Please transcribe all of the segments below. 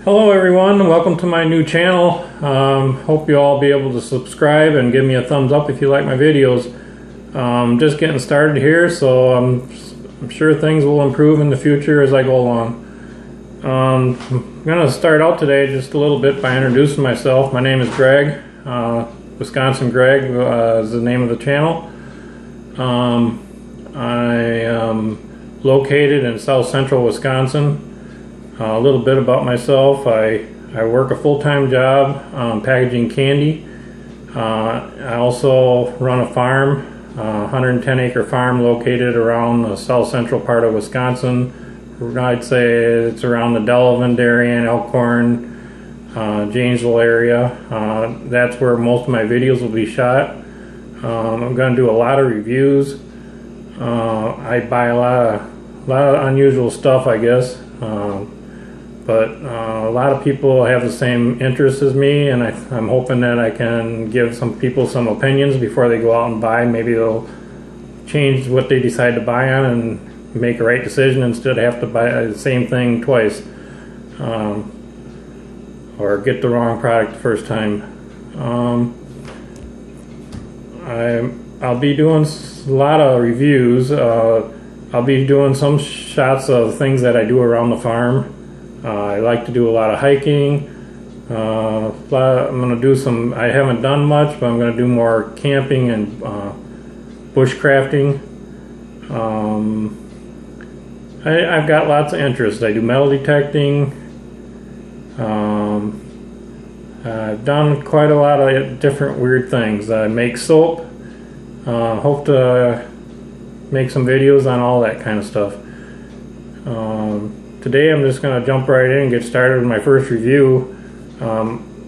Hello everyone, welcome to my new channel. Hope you all be able to subscribe and give me a thumbs up if you like my videos. Just getting started here, so I'm sure things will improve in the future as I go along. I'm going to start out today just a little bit by introducing myself. My name is Greg. Wisconsin Greg is the name of the channel. I am located in south central Wisconsin. A little bit about myself. I work a full-time job packaging candy. I also run a farm, a 110-acre farm located around the south central part of Wisconsin. I'd say it's around the Delavan, Darien, Elkhorn, Janesville area. That's where most of my videos will be shot. I'm going to do a lot of reviews. I buy a lot of unusual stuff, I guess. But a lot of people have the same interests as me, and I'm hoping that I can give some people some opinions before they go out and buy. Maybe they'll change what they decide to buy on and make a right decision instead of have to buy the same thing twice, or get the wrong product the first time. I'll be doing a lot of reviews. I'll be doing some shots of things that I do around the farm. I like to do a lot of hiking. I'm going to do some, I haven't done much, but I'm going to do more camping and bushcrafting. I've got lots of interests. I do metal detecting. I've done quite a lot of different weird things. I make soap. Hope to make some videos on all that kind of stuff. Today I'm just going to jump right in and get started with my first review.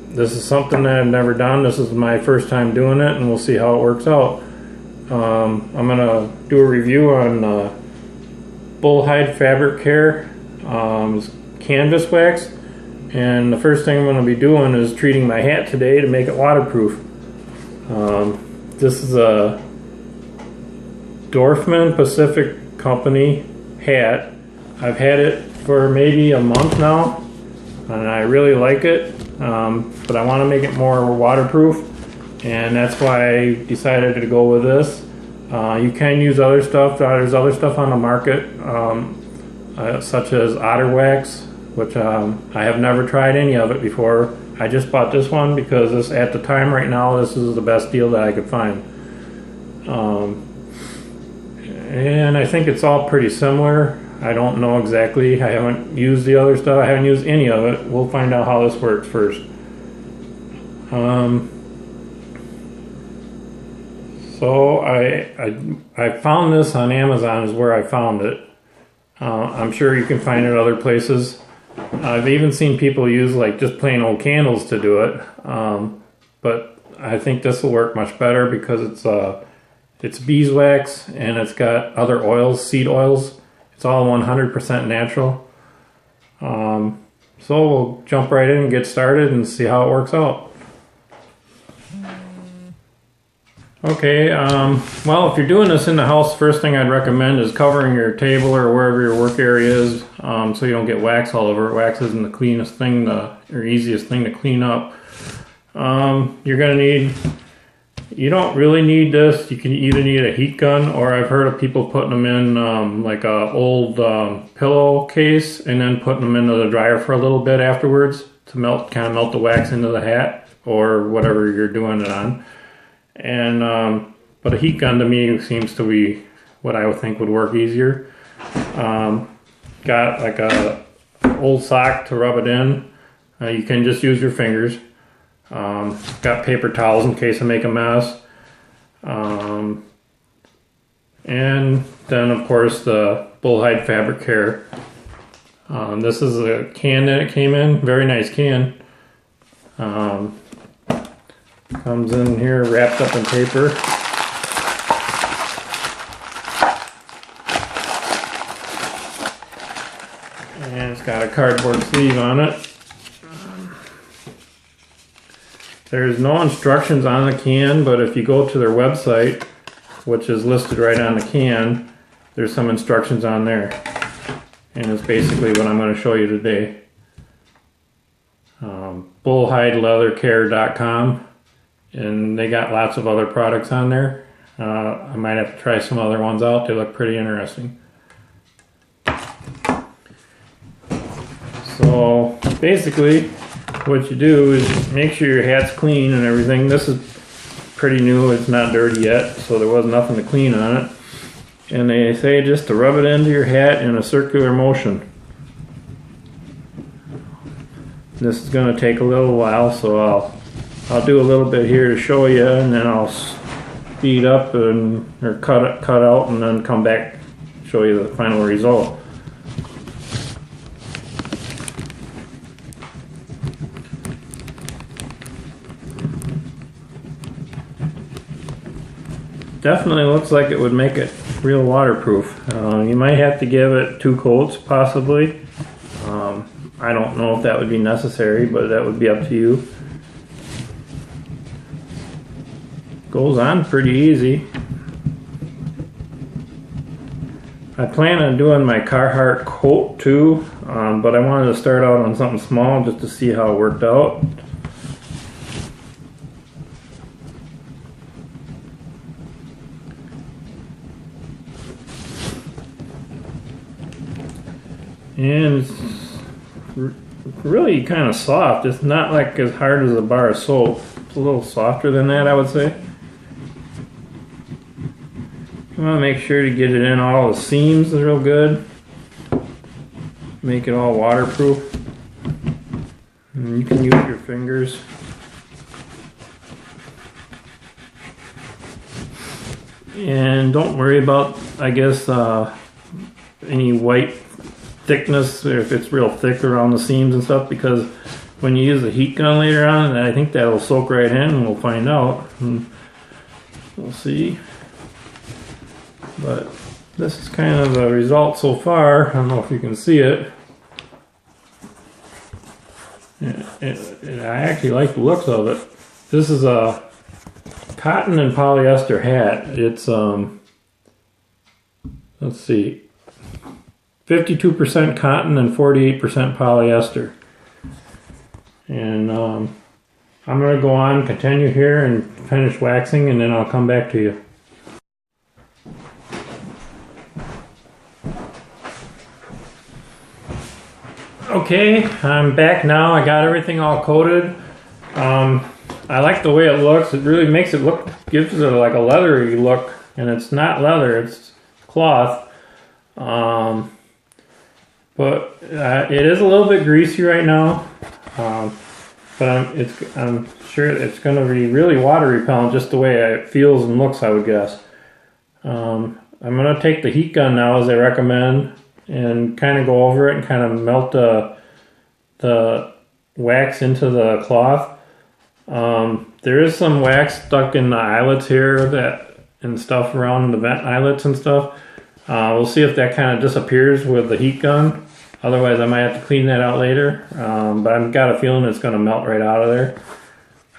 This is something that I've never done. This is my first time doing it, and we'll see how it works out. I'm going to do a review on Bullhide fabric care, canvas wax, and the first thing I'm going to be doing is treating my hat today to make it waterproof. This is a Dorfman Pacific Company hat. I've had it for maybe a month now, and I really like it, but I want to make it more waterproof, and that's why I decided to go with this. You can use other stuff. There's other stuff on the market, such as otter wax, which I have never tried any of it before. I just bought this one because at the time right now, this is the best deal that I could find. And I think it's all pretty similar. I don't know exactly. I haven't used the other stuff. I haven't used any of it. We'll find out how this works first. So I found this on Amazon is where I found it. I'm sure you can find it other places. I've even seen people use like just plain old candles to do it. But I think this will work much better because it's beeswax and it's got other oils, seed oils. It's all 100% natural. So we'll jump right in and get started and see how it works out. Okay, well, if you're doing this in the house, first thing I'd recommend is covering your table or wherever your work area is, so you don't get wax all over it. Wax isn't the cleanest thing, or easiest thing to clean up. You're going to need, you don't really need this. You can either need a heat gun, or I've heard of people putting them in like a old pillow case and then putting them into the dryer for a little bit afterwards to kind of melt the wax into the hat or whatever you're doing it on. And but a heat gun to me seems to be what I would think would work easier. Got like a old sock to rub it in. You can just use your fingers. Got paper towels in case I make a mess. And then of course the Bullhide fabric care. This is a can that it came in, very nice can. Comes in here wrapped up in paper. And it's got a cardboard sleeve on it. There's no instructions on the can, but if you go to their website, which is listed right on the can, there's some instructions on there. And it's basically what I'm going to show you today. bullhideleathercare.com, and they got lots of other products on there. I might have to try some other ones out. They look pretty interesting. So basically what you do is make sure your hat's clean and everything. This is pretty new, it's not dirty yet, so there was nothing to clean on it. And they say just to rub it into your hat in a circular motion. This is going to take a little while, so I'll do a little bit here to show you, and then I'll speed up or cut out, and then come back show you the final result. Definitely looks like it would make it real waterproof. You might have to give it 2 coats possibly. I don't know if that would be necessary, but that would be up to you. Goes on pretty easy. I plan on doing my Carhartt coat too, but I wanted to start out on something small just to see how it worked out. And it's really kind of soft. It's not like as hard as a bar of soap. It's a little softer than that, I would say. You want to make sure to get it in all the seams real good. Make it all waterproof. And you can use your fingers. And don't worry about, I guess, any white thickness, or if it's real thick around the seams and stuff, because when you use the heat gun later on, I think that'll soak right in, and we'll find out. And we'll see. But this is kind of the result so far. I don't know if you can see it. I actually like the looks of it. This is a cotton and polyester hat. It's let's see, 52% cotton and 48% polyester. And I'm going to go on, continue here and finish waxing, and then I'll come back to you. Okay, I'm back now. I got everything all coated. I like the way it looks. It really makes it look, gives it like a leathery look, and it's not leather, it's cloth. But it is a little bit greasy right now, but I'm sure it's going to be really water repellent just the way it feels and looks, I would guess. I'm going to take the heat gun now, as I recommend, and kind of go over it and kind of melt the wax into the cloth. There is some wax stuck in the eyelets here and stuff around the vent eyelets and stuff. We'll see if that kind of disappears with the heat gun. Otherwise, I might have to clean that out later. But I've got a feeling it's going to melt right out of there.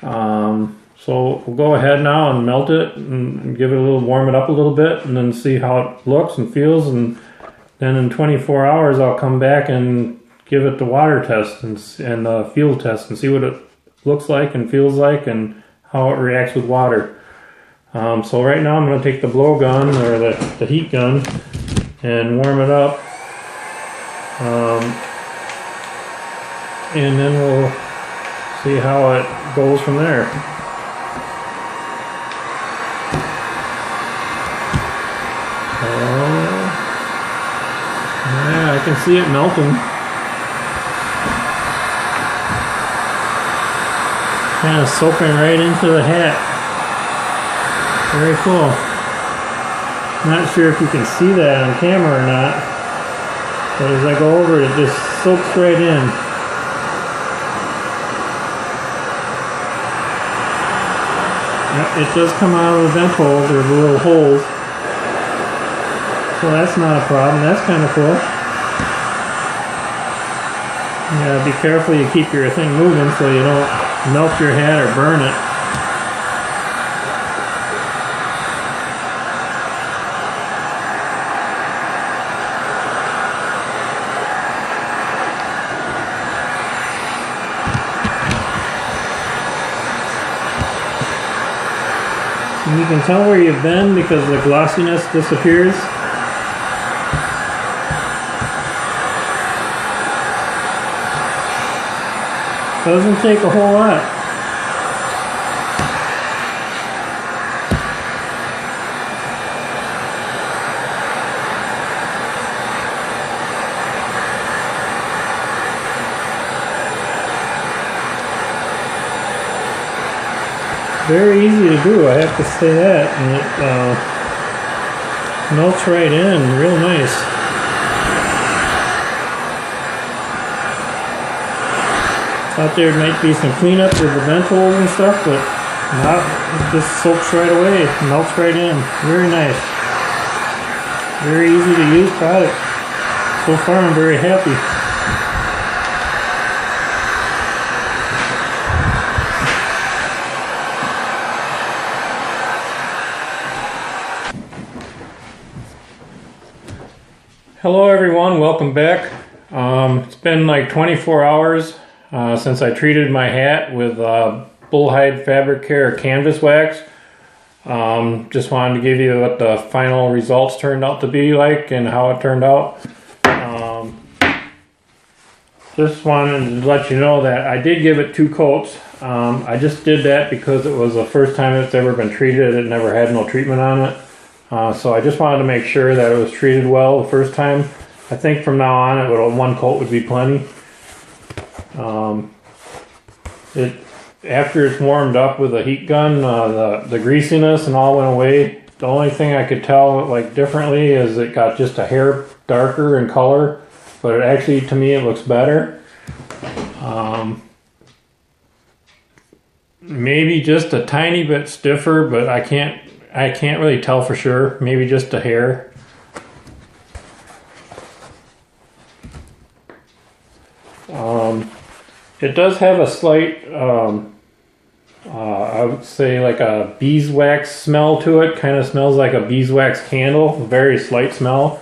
So we'll go ahead now and melt it and give it warm it up a little bit, and then see how it looks and feels. And then in 24 hours, I'll come back and give it the water test and the field test and see what it looks like and feels like and how it reacts with water. So right now I'm going to take the blow gun, or the heat gun, and warm it up. And then we'll see how it goes from there. Yeah, I can see it melting. Kind of soaking right into the hat. Very cool. Not sure if you can see that on camera or not, but as I go over it, it just soaks right in. It does come out of the vent hole. There's little holes, so that's not a problem. That's kind of cool. You gotta be careful you keep your thing moving so you don't melt your hat or burn it. And you can tell where you've been because the glossiness disappears. Doesn't take a whole lot. Very easy to do, I have to say that, and it melts right in, real nice. Thought there might be some cleanup with the vent holes and stuff, but not. It just soaks right away, melts right in. Very nice. Very easy to use product. So far I'm very happy. Hello everyone, welcome back. It's been like 24 hours since I treated my hat with Bullhide Fabric Care Canvas Wax. Just wanted to give you what the final results turned out to be like and how it turned out. Just wanted to let you know that I did give it 2 coats. I just did that because it was the first time it's ever been treated. It never had no treatment on it. So I just wanted to make sure that it was treated well the first time. I think from now on, 1 coat would be plenty. After it's warmed up with a heat gun, the greasiness and all went away. The only thing I could tell like differently is it got just a hair darker in color, but it actually, to me, it looks better. Maybe just a tiny bit stiffer, but I can't really tell for sure. Maybe just a hair. It does have a slight, I would say like a beeswax smell to it. Kind of smells like a beeswax candle. A very slight smell.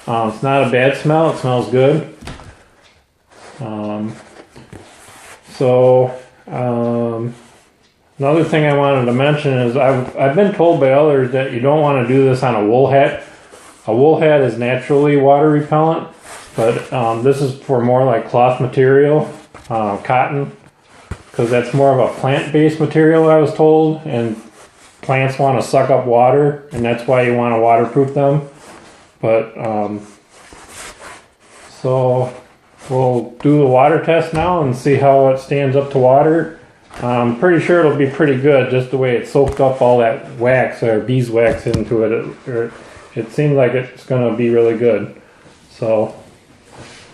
It's not a bad smell. It smells good. Another thing I wanted to mention is I've been told by others that you don't want to do this on a wool hat. A wool hat is naturally water repellent, but this is for more like cloth material, cotton, because that's more of a plant-based material, I was told, and plants want to suck up water, and that's why you want to waterproof them. But so we'll do the water test now and see how it stands up to water. I'm pretty sure it'll be pretty good, just the way it soaked up all that wax or beeswax into it. It seems like it's going to be really good. So,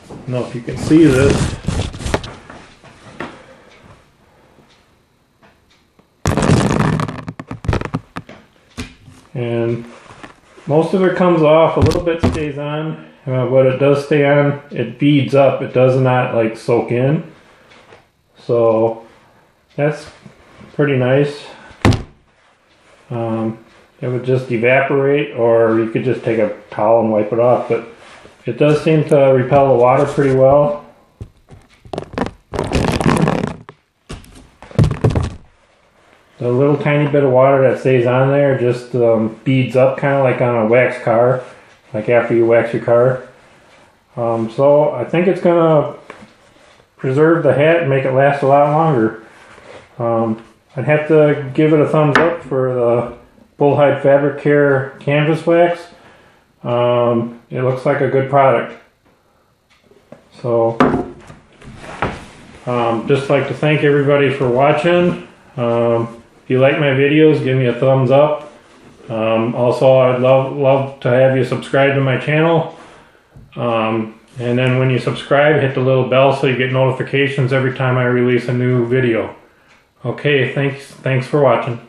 I don't know if you can see this. And most of it comes off, a little bit stays on. What it does stay on, it beads up. It does not like soak in. So that's pretty nice. It would just evaporate, or you could just take a towel and wipe it off, but it does seem to repel the water pretty well. The little tiny bit of water that stays on there just beads up, kind of like on a wax car, like after you wax your car. So I think it's going to preserve the hat and make it last a lot longer. I'd have to give it a thumbs up for the Bullhide Fabric Care Canvas Wax. It looks like a good product. So, just like to thank everybody for watching. If you like my videos, give me a thumbs up. Also, I'd love to have you subscribe to my channel. And then when you subscribe, hit the little bell so you get notifications every time I release a new video. Okay, thanks for watching.